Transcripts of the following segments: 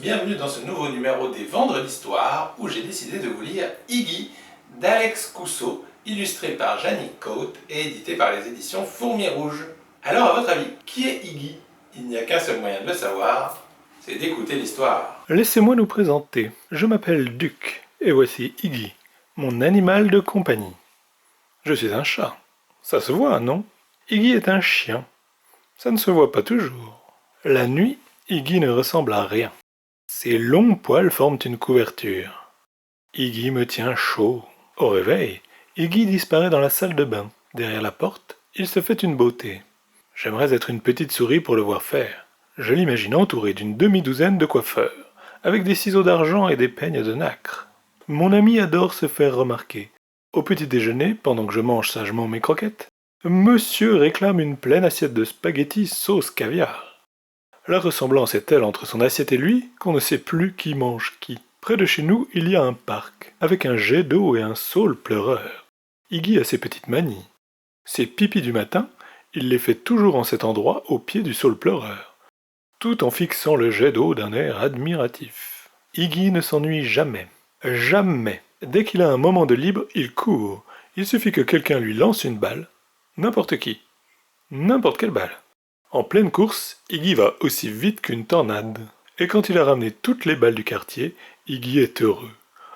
bienvenue dans ce nouveau numéro des Vendredis d'Histoire où j'ai décidé de vous lire Iggy d'Alex Cousseau, illustré par Jannick Coate et édité par les éditions Fourmi Rouge. Alors à votre avis, qui est Iggy? Il n'y a qu'un seul moyen de le savoir, c'est d'écouter l'histoire. Laissez-moi nous présenter. Je m'appelle Duc, et voici Iggy, mon animal de compagnie. Je suis un chat. Ça se voit, non? Iggy est un chien. Ça ne se voit pas toujours. La nuit, Iggy ne ressemble à rien. Ses longs poils forment une couverture. Iggy me tient chaud. Au réveil, Iggy disparaît dans la salle de bain. Derrière la porte, il se fait une beauté. J'aimerais être une petite souris pour le voir faire. Je l'imagine entouré d'une demi-douzaine de coiffeurs, avec des ciseaux d'argent et des peignes de nacre. Mon ami adore se faire remarquer. Au petit déjeuner, pendant que je mange sagement mes croquettes, Monsieur réclame une pleine assiette de spaghettis sauce caviar. La ressemblance est telle entre son assiette et lui qu'on ne sait plus qui mange qui. Près de chez nous, il y a un parc, avec un jet d'eau et un saule pleureur. Iggy a ses petites manies. Ses pipis du matin, il les fait toujours en cet endroit au pied du saule pleureur, tout en fixant le jet d'eau d'un air admiratif. Iggy ne s'ennuie jamais. Jamais. Dès qu'il a un moment de libre, il court. Il suffit que quelqu'un lui lance une balle. N'importe qui. N'importe quelle balle. En pleine course, Iggy va aussi vite qu'une tornade. Et quand il a ramené toutes les balles du quartier, Iggy est heureux.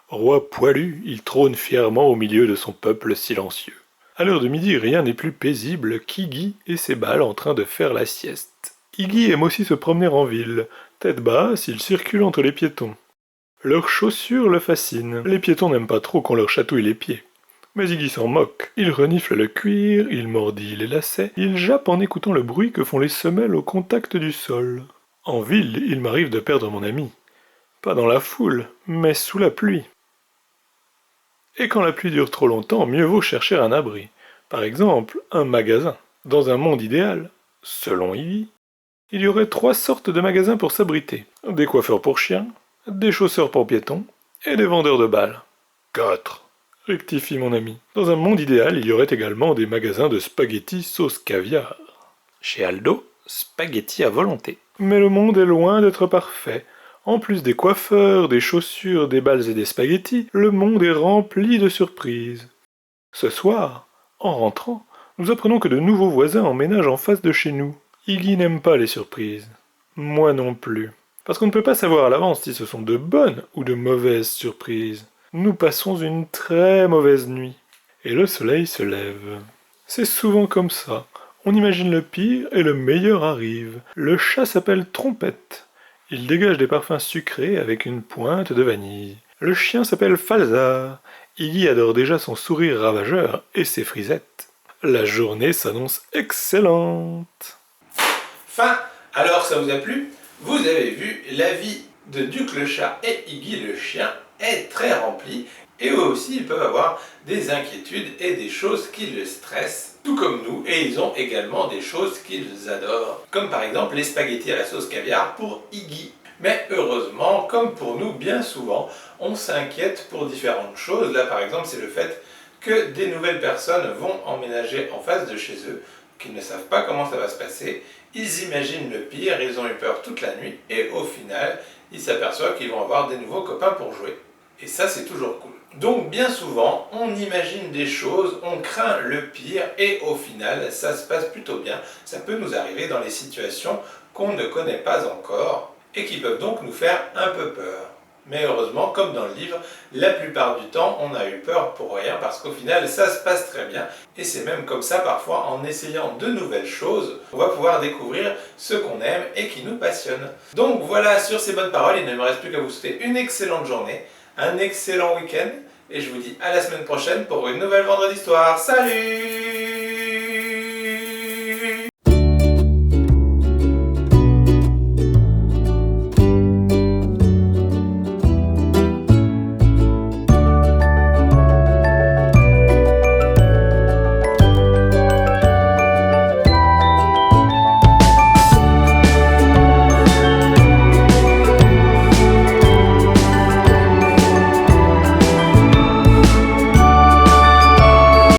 Roi poilu, il trône fièrement au milieu de son peuple silencieux. À l'heure de midi, rien n'est plus paisible qu'Iggy et ses balles en train de faire la sieste. Iggy aime aussi se promener en ville. Tête basse, il circule entre les piétons. Leurs chaussures le fascinent. Les piétons n'aiment pas trop qu'on leur chatouille les pieds. Mais Iggy s'en moque. Il renifle le cuir, il mordit les lacets, il jappe en écoutant le bruit que font les semelles au contact du sol. En ville, il m'arrive de perdre mon ami. Pas dans la foule, mais sous la pluie. Et quand la pluie dure trop longtemps, mieux vaut chercher un abri. Par exemple, un magasin. Dans un monde idéal, selon Iggy, il y aurait 3 sortes de magasins pour s'abriter. Des coiffeurs pour chiens, des chausseurs pour piétons, et des vendeurs de balles. 4. Rectifie mon ami. Dans un monde idéal, il y aurait également des magasins de spaghettis sauce caviar. Chez Aldo, spaghettis à volonté. Mais le monde est loin d'être parfait. En plus des coiffeurs, des chaussures, des balles et des spaghettis, le monde est rempli de surprises. Ce soir, en rentrant, nous apprenons que de nouveaux voisins emménagent en face de chez nous. Iggy n'aime pas les surprises. Moi non plus. Parce qu'on ne peut pas savoir à l'avance si ce sont de bonnes ou de mauvaises surprises. Nous passons une très mauvaise nuit. Et le soleil se lève. C'est souvent comme ça. On imagine le pire et le meilleur arrive. Le chat s'appelle Trompette. Il dégage des parfums sucrés avec une pointe de vanille. Le chien s'appelle Falzar. Iggy adore déjà son sourire ravageur et ses frisettes. La journée s'annonce excellente. Fin. Alors ça vous a plu? Vous avez vu, la vie de Duc le chat et Iggy le chien est très remplie, et eux aussi ils peuvent avoir des inquiétudes et des choses qui les stressent, tout comme nous, et ils ont également des choses qu'ils adorent, comme par exemple les spaghettis à la sauce caviar pour Iggy. Mais heureusement, comme pour nous bien souvent, on s'inquiète pour différentes choses. Là par exemple c'est le fait que des nouvelles personnes vont emménager en face de chez eux, qu'ils ne savent pas comment ça va se passer, ils imaginent le pire, ils ont eu peur toute la nuit, et au final, ils s'aperçoivent qu'ils vont avoir des nouveaux copains pour jouer. Et ça, c'est toujours cool. Donc, bien souvent, on imagine des choses, on craint le pire, et au final, ça se passe plutôt bien. Ça peut nous arriver dans les situations qu'on ne connaît pas encore, et qui peuvent donc nous faire un peu peur. Mais heureusement, comme dans le livre, la plupart du temps, on a eu peur pour rien parce qu'au final, ça se passe très bien. Et c'est même comme ça, parfois, en essayant de nouvelles choses, on va pouvoir découvrir ce qu'on aime et qui nous passionne. Donc voilà, sur ces bonnes paroles, il ne me reste plus qu'à vous souhaiter une excellente journée, un excellent week-end, et je vous dis à la semaine prochaine pour une nouvelle Vendredi d'Histoire. Salut!